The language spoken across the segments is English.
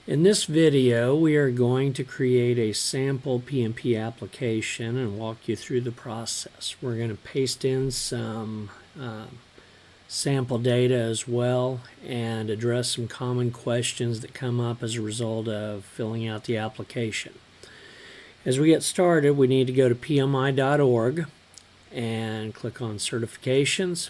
In this video, we are going to create a sample PMP application and walk you through the process. We're going to paste in some sample data as well and address some common questions that come up as a result of filling out the application. As we get started, we need to go to pmi.org and click on certifications.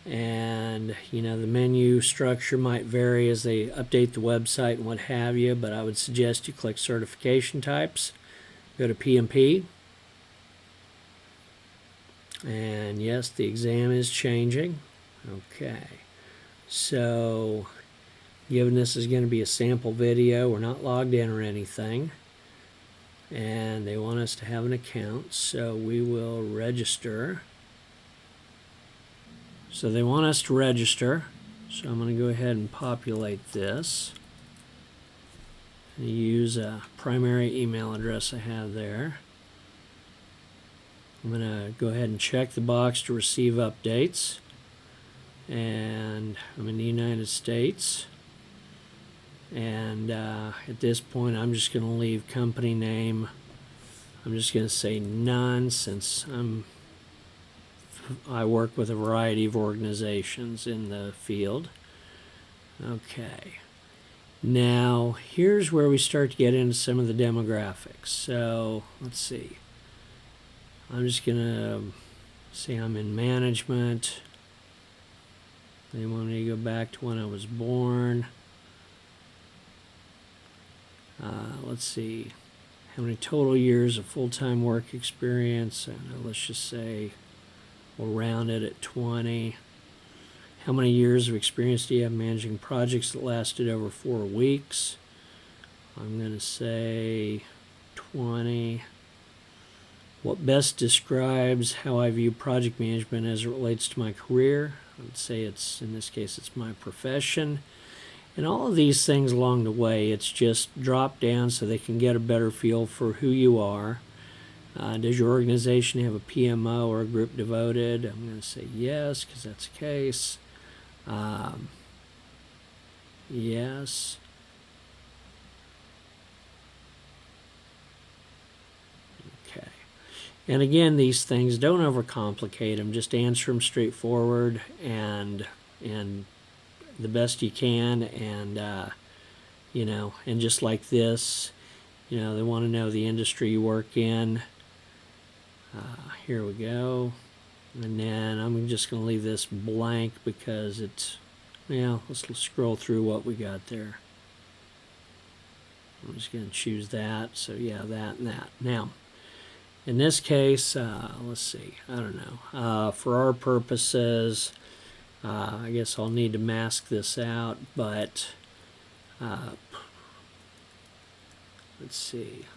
And the menu structure might vary as they update the website and what have you, but I would suggest you click certification types, go to PMP, and yes, the exam is changing. Okay, so given this is going to be a sample video, we're not logged in or anything, and they want us to have an account, so we will register. So they want us to register, so I'm going to go ahead and populate this. And use a primary email address I have there. I'm going to go ahead and check the box to receive updates. And I'm in the United States. And at this point I'm just going to leave company name. I'm just going to say none since I work with a variety of organizations in the field. Okay. Now, here's where we start to get into some of the demographics. So, let's see. I'm just going to say I'm in management. They want me to go back to when I was born. Let's see. How many total years of full-time work experience? Let's just say we'll round it at 20. How many years of experience do you have managing projects that lasted over 4 weeks? I'm going to say 20. What best describes how I view project management as it relates to my career? I would say in this case, it's my profession. And all of these things along the way, it's just drop down so they can get a better feel for who you are. Does your organization have a PMO or a group devoted? I'm going to say yes, because that's the case. Yes. Okay. And again, these things, don't overcomplicate them. Just answer them straightforward and the best you can. And, and just like this, they want to know the industry you work in. Here we go, and then I'm just going to leave this blank because it's, let's scroll through what we got there. I'm just going to choose that, so yeah, that and that. Now, in this case, let's see, I don't know, for our purposes, I guess I'll need to mask this out, but let's see.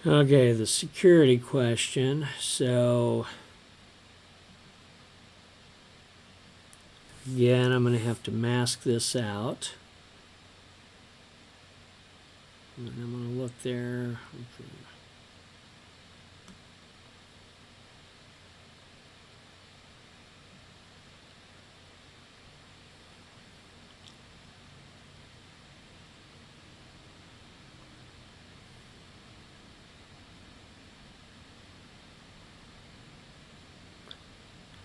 Okay, the security question. So, again, I'm going to have to mask this out. And I'm going to look there. Okay.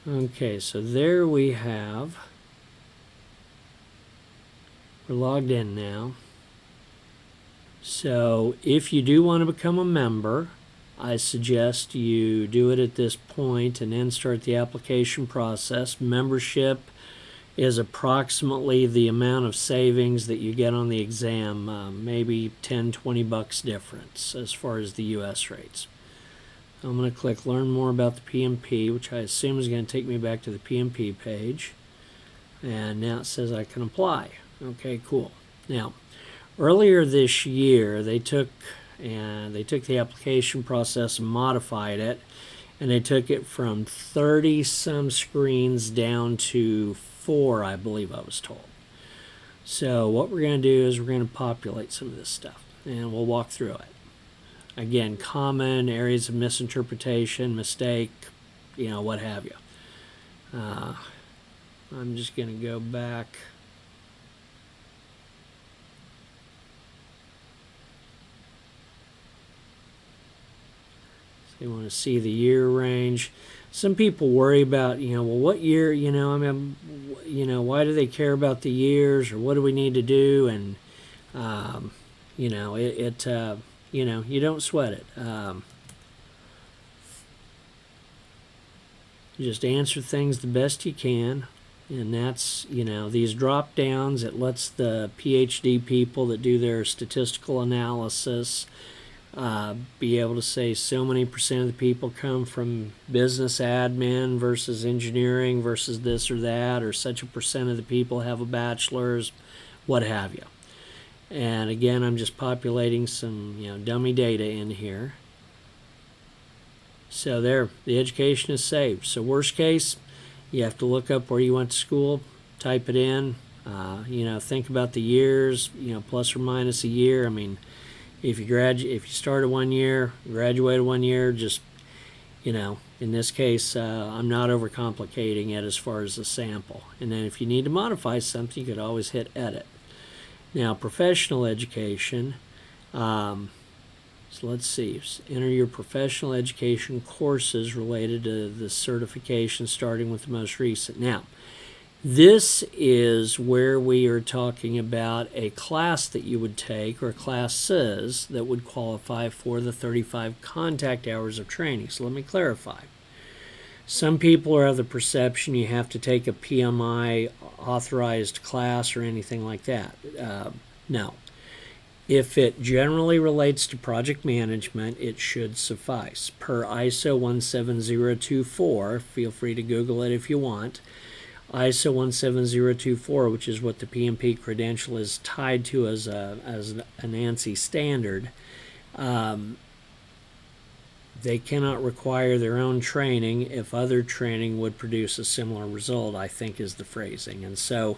Okay, so there we have, we're logged in now. So if you do want to become a member, I suggest you do it at this point and then start the application process. Membership is approximately the amount of savings that you get on the exam, maybe $10-20 difference as far as the US rates. I'm going to click Learn More about the PMP, which I assume is going to take me back to the PMP page. And now it says I can apply. Okay, cool. Now, earlier this year, they took the application process and modified it, and they took it from 30 some screens down to 4, I believe I was told. So what we're going to do is we're going to populate some of this stuff, and we'll walk through it. Again, common areas of misinterpretation, mistake, what have you. I'm just going to go back. So you want to see the year range. Some people worry about, well, what year, why do they care about the years, or what do we need to do? And, you don't sweat it. Just answer things the best you can. And that's, these drop downs, it lets the PhD people that do their statistical analysis be able to say so many percent of the people come from business admin versus engineering versus this or that, or such a percent of the people have a bachelor's, what have you. And again, I'm just populating some dummy data in here. So there, the education is saved. So worst case, you have to look up where you went to school, type it in, think about the years, plus or minus a year. I mean, if you started 1 year, graduated 1 year, just, in this case, I'm not overcomplicating it as far as the sample. And then if you need to modify something, you could always hit edit. Now, professional education, so let's see, enter your professional education courses related to the certification, starting with the most recent. Now, this is where we are talking about a class that you would take, or classes that would qualify for the 35 contact hours of training. So let me clarify. Some people are of the perception you have to take a PMI authorized class or anything like that. No. If it generally relates to project management, it should suffice. Per ISO 17024, feel free to Google it if you want, ISO 17024, which is what the PMP credential is tied to as an ANSI standard, they cannot require their own training if other training would produce a similar result, I think is the phrasing. And so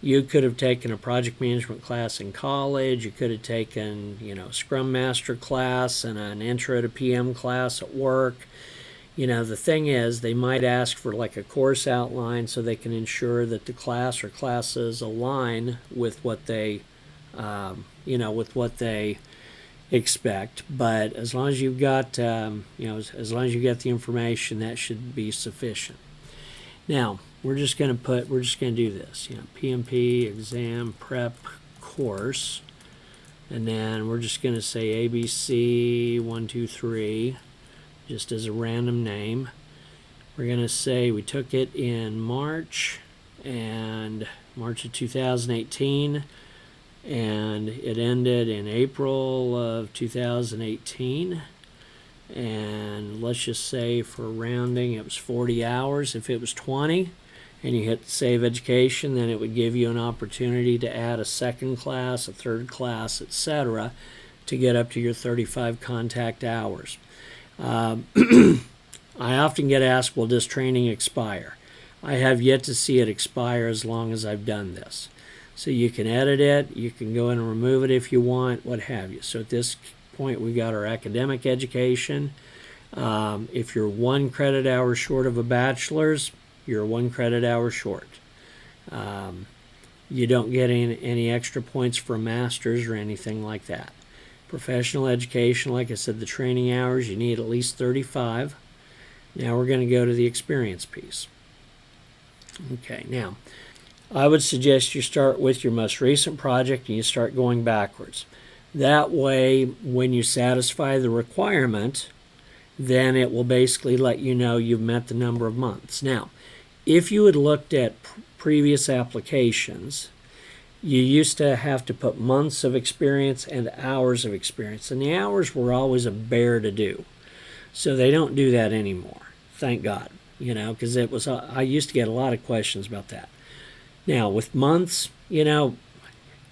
you could have taken a project management class in college, you could have taken, Scrum Master class and an Intro to PM class at work. The thing is, they might ask for like a course outline so they can ensure that the class or classes align with what they, expect. But as long as you've got, as long as you get the information, that should be sufficient. Now, we're just going to do this, PMP Exam Prep Course, and then we're just going to say ABC 1, 2, 3, just as a random name. We're going to say we took it in March of 2018, and it ended in April of 2018. And let's just say for rounding it was 40 hours. If it was 20 and you hit save education, then it would give you an opportunity to add a second class, a third class, etc., to get up to your 35 contact hours. I often get asked, will this training expire? I have yet to see it expire as long as I've done this. So you can edit it, you can go in and remove it if you want, what have you. So at this point, we've got our academic education. If you're 1 credit hour short of a bachelor's, you're 1 credit hour short. You don't get any extra points for a master's or anything like that. Professional education, like I said, the training hours, you need at least 35. Now we're going to go to the experience piece. Okay, now I would suggest you start with your most recent project and you start going backwards. That way, when you satisfy the requirement, then it will basically let you know you've met the number of months. Now, if you had looked at previous applications, you used to have to put months of experience and hours of experience, and the hours were always a bear to do. So they don't do that anymore, thank God, because it was I used to get a lot of questions about that. Now, with months,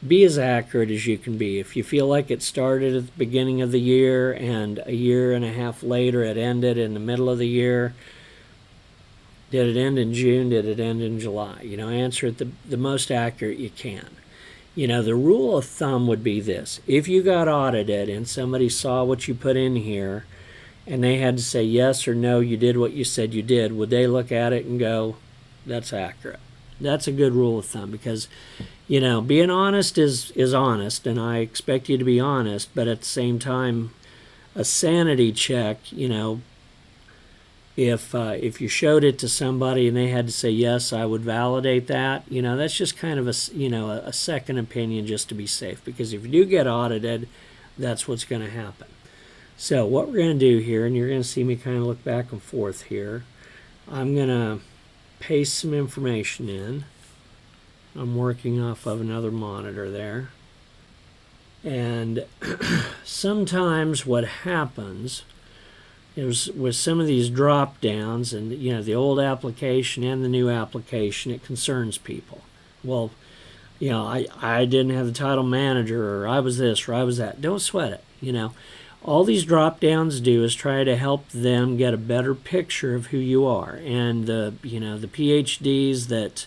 be as accurate as you can be. If you feel like it started at the beginning of the year and a year and a half later it ended in the middle of the year, did it end in June? Did it end in July? Answer it the most accurate you can. The rule of thumb would be this. If you got audited and somebody saw what you put in here and they had to say yes or no, you did what you said you did, would they look at it and go, that's accurate? That's a good rule of thumb because, being honest is honest, and I expect you to be honest, but at the same time, a sanity check, if you showed it to somebody and they had to say yes, I would validate that. That's just kind of a second opinion just to be safe, because if you do get audited, that's what's going to happen. So what we're going to do here, and you're going to see me kind of look back and forth here, I'm going to paste some information in. I'm working off of another monitor there. And sometimes what happens is with some of these drop downs and the old application and the new application, it concerns people. Well, I didn't have the title manager, or I was this or I was that. Don't sweat it. All these drop downs do is try to help them get a better picture of who you are. And the PhDs that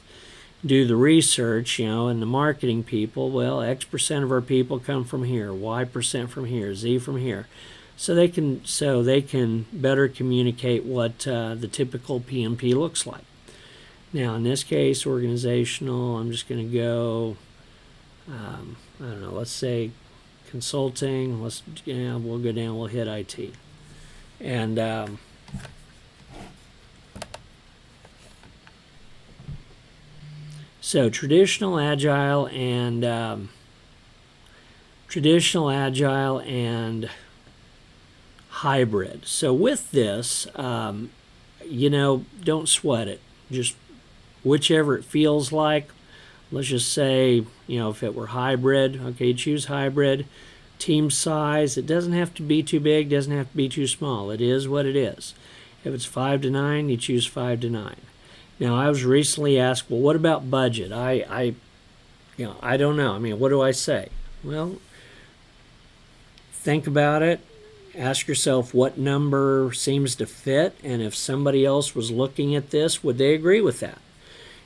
do the research, and the marketing people, well, X% of our people come from here, Y% from here, Z from here. So they can better communicate what the typical PMP looks like. Now, in this case, organizational, I'm just going to go, I don't know, let's say consulting. We'll go down, we'll hit IT. And so traditional, agile, and hybrid. So with this, don't sweat it. Just whichever it feels like. Let's just say, if it were hybrid, okay, choose hybrid. Team size, it doesn't have to be too big, doesn't have to be too small. It is what it is. If it's 5 to 9, you choose 5 to 9. Now, I was recently asked, well, what about budget? I don't know. What do I say? Well, think about it. Ask yourself what number seems to fit, and if somebody else was looking at this, would they agree with that?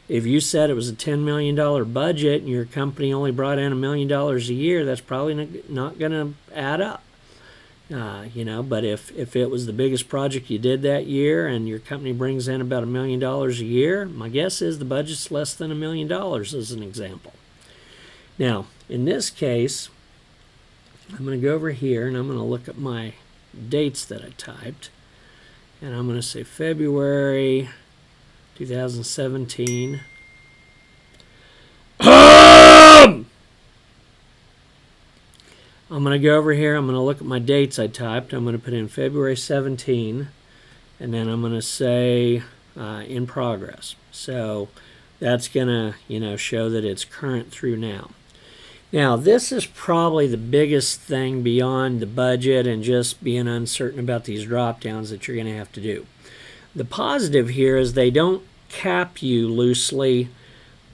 If you said it was a $10 million budget and your company only brought in $1 million a year, that's probably not going to add up. But if it was the biggest project you did that year and your company brings in about $1 million a year, my guess is the budget's less than $1 million, as an example. Now, in this case, I'm going to go over here and I'm going to look at my dates that I typed. And I'm going to say February 2017. I'm going to go over here. I'm going to look at my dates I typed. I'm going to put in February 17. And then I'm going to say in progress. So that's going to, show that it's current through now. Now, this is probably the biggest thing beyond the budget and just being uncertain about these drop downs that you're going to have to do. The positive here is they don't cap you loosely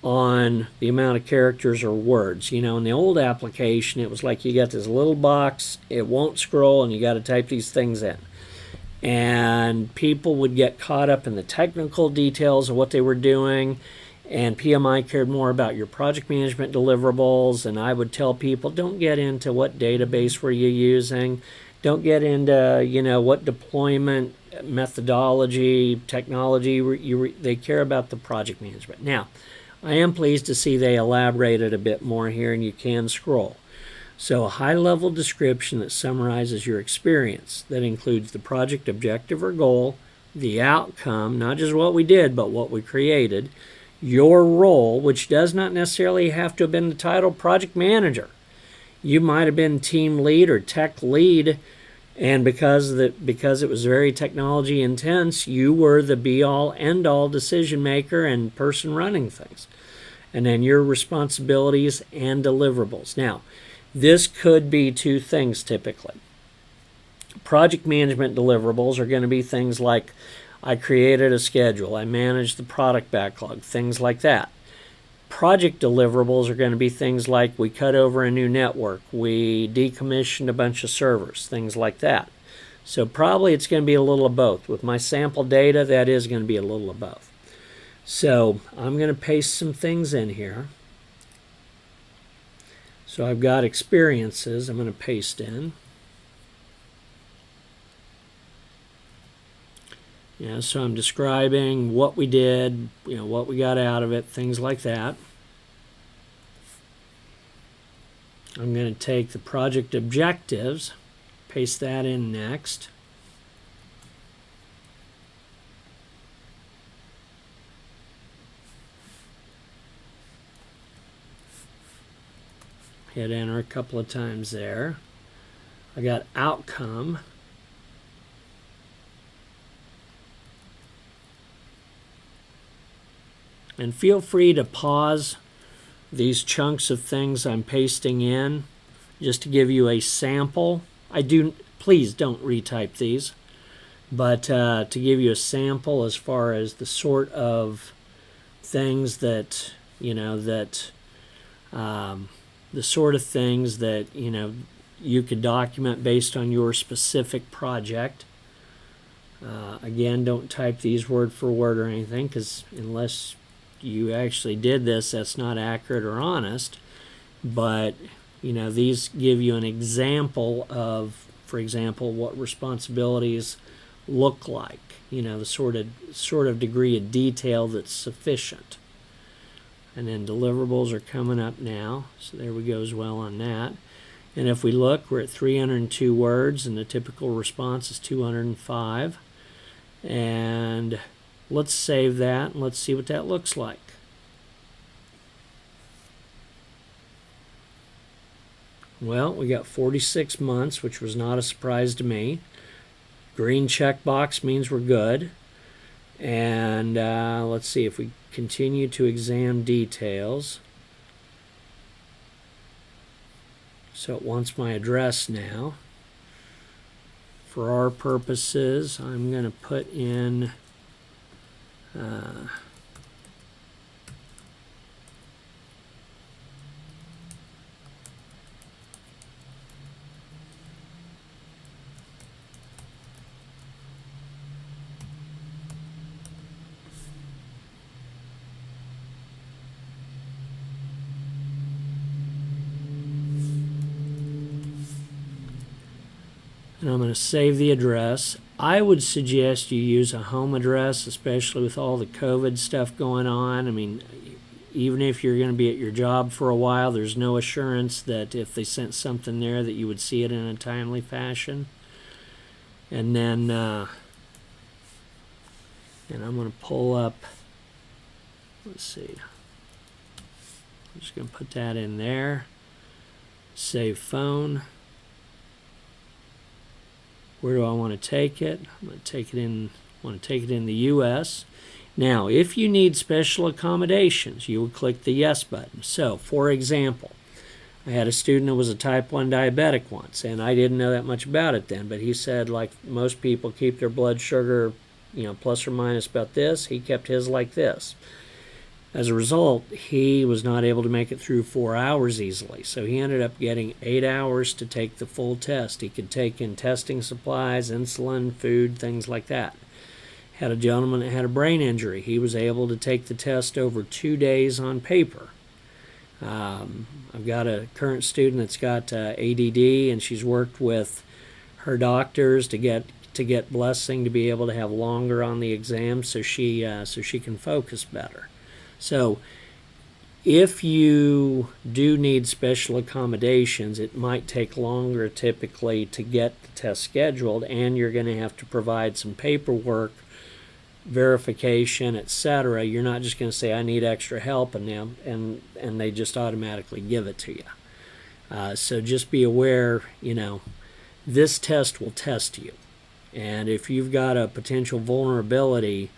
on the amount of characters or words. In the old application, it was like you got this little box, it won't scroll, and you got to type these things in. And people would get caught up in the technical details of what they were doing, and PMI cared more about your project management deliverables, and I would tell people, don't get into what database were you using, don't get into, what deployment methodology, technology, they care about the project management. Now, I am pleased to see they elaborated a bit more here, and you can scroll. So a high-level description that summarizes your experience that includes the project objective or goal, the outcome, not just what we did, but what we created, your role, which does not necessarily have to have been the title project manager. You might have been team lead or tech lead, and because it was very technology intense, you were the be-all, end-all decision maker and person running things. And then your responsibilities and deliverables. Now, this could be two things typically. Project management deliverables are going to be things like, I created a schedule, I managed the product backlog, things like that. Project deliverables are going to be things like we cut over a new network, we decommissioned a bunch of servers, things like that. So probably it's going to be a little of both. With my sample data, that is going to be a little of both. So I'm going to paste some things in here. So I've got experiences I'm going to paste in. Yeah, so I'm describing what we did, what we got out of it, things like that. I'm going to take the project objectives, paste that in next. Hit enter a couple of times there. I got outcome. And feel free to pause these chunks of things I'm pasting in just to give you a sample. Please don't retype these, but to give you a sample as far as the sort of things that, the sort of things that, you could document based on your specific project. Again, don't type these word for word or anything, because unless you actually did this, that's not accurate or honest. But these give you an example of, for example, what responsibilities look like, the sort of degree of detail that's sufficient. And then deliverables are coming up now, so there we go as well on that. And if we look, we're at 302 words, and the typical response is 205. And let's save that, and let's see what that looks like. Well, we got 46 months, which was not a surprise to me. Green checkbox means we're good. And let's see if we continue to exam details. So it wants my address now. For our purposes, I'm going to put in and I'm going to save the address. I would suggest you use a home address, especially with all the COVID stuff going on. I mean, even if you're going to be at your job for a while, there's no assurance that if they sent something there that you would see it in a timely fashion. And then, and I'm going to pull up, let's see, I'm just going to put that in there. Save phone. Where do I want to take it? I'm going to take it in. Want to take it in the U.S. Now, if you need special accommodations, you would click the yes button. So, for example, I had a student that was a type 1 diabetic once, and I didn't know that much about it then, but he said, like most people keep their blood sugar, plus or minus about this, he kept his like this. As a result, he was not able to make it through 4 hours easily, so he ended up getting 8 hours to take the full test. He could take in testing supplies, insulin, food, things like that. Had a gentleman that had a brain injury. He was able to take the test over 2 days on paper. I've got a current student that's got ADD, and she's worked with her doctors to get blessing to be able to have longer on the exam, so she can focus better. So if you do need special accommodations, it might take longer typically to get the test scheduled, and you're going to have to provide some paperwork, verification, etc. You're not just going to say, I need extra help, and they just automatically give it to you. So just be aware, this test will test you. And if you've got a potential vulnerability,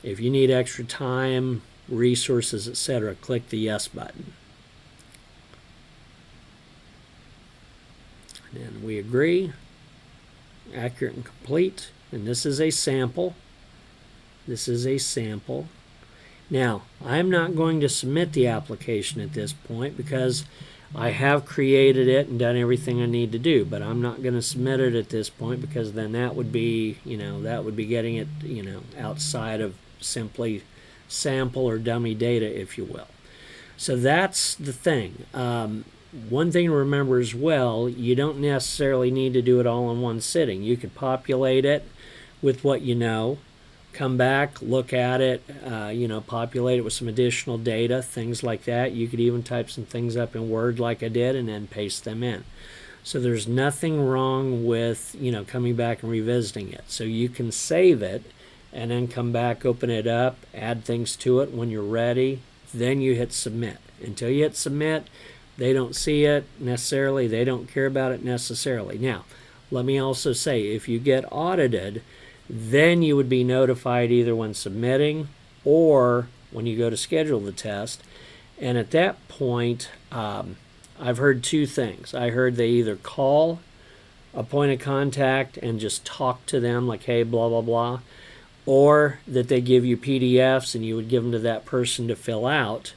if you need extra time, resources, etc., click the yes button. And we agree. Accurate and complete. And this is a sample. This is a sample. Now, I'm not going to submit the application at this point because I have created it and done everything I need to do, but I'm not going to submit it at this point because then that would be, that would be getting it, outside of simply sample or dummy data, if you will. So that's the thing. One thing to remember as well, you don't necessarily need to do it all in one sitting. You could populate it with what you know, come back, look at it, populate it with some additional data, things like that. You could even type some things up in Word like I did and then paste them in. So there's nothing wrong with, coming back and revisiting it. So you can save it and then come back, open it up, add things to it when you're ready. Then you hit submit. Until you hit submit, they don't see it necessarily. They don't care about it necessarily. Now, let me also say, if you get audited, then you would be notified either when submitting or when you go to schedule the test. And at that point, I've heard two things. I heard they either call a point of contact and just talk to them like, hey, blah, blah, blah, or that they give you PDFs and you would give them to that person to fill out,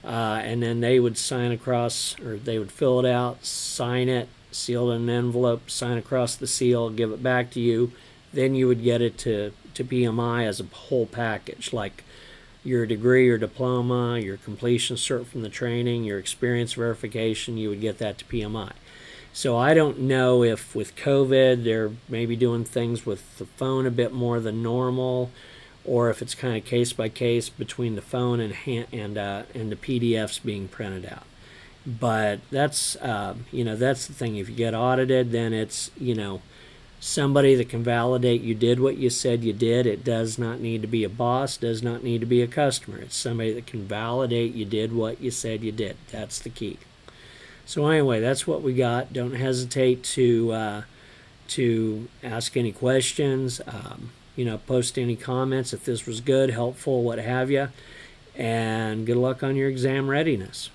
and then they would sign across, or they would fill it out, sign it, seal it in an envelope, sign across the seal, give it back to you. Then you would get it to PMI as a whole package, like your degree or diploma, your completion cert from the training, your experience verification. You would get that to PMI. So I don't know if with COVID they're maybe doing things with the phone a bit more than normal, or if it's kind of case by case between the phone and the PDFs being printed out. But that's that's the thing. If you get audited, then it's somebody that can validate you did what you said you did. It does not need to be a boss, does not need to be a customer. It's somebody that can validate you did what you said you did. That's the key. So anyway, that's what we got. Don't hesitate to ask any questions, post any comments if this was good, helpful, what have you. And good luck on your exam readiness.